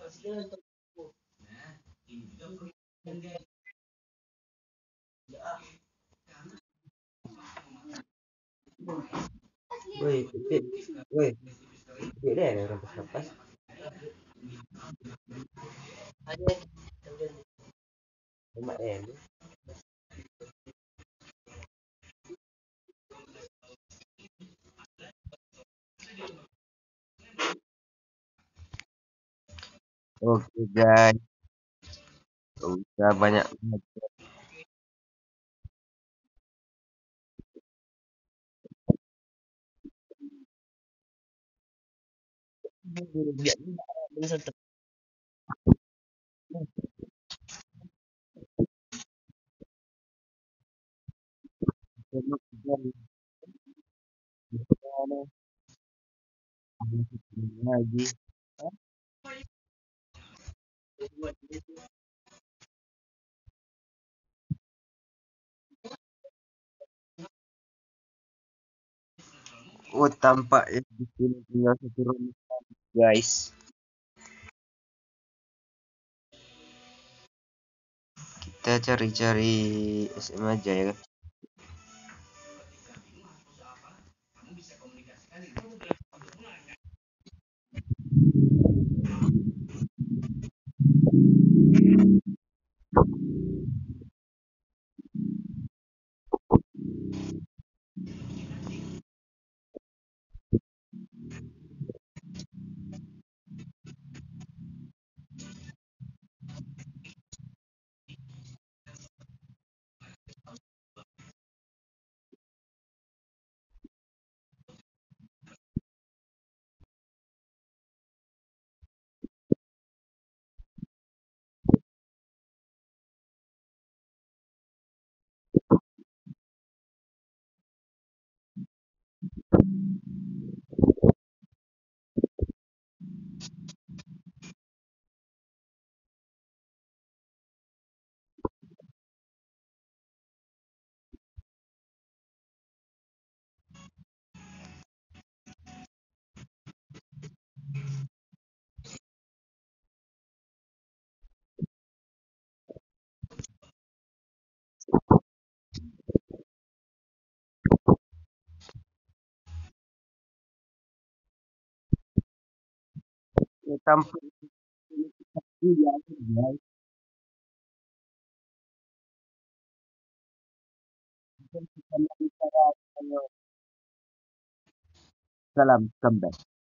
Woi, pipit. Woi, pipit deh orang pas lepas. Cuma Oke guys, udah banyak lagi. Oh, tampak ya di sini tinggal satu rumah guys. Kita cari-cari SM aja ya kan. Ya, tampak iya guys. Kita bicara salam comeback.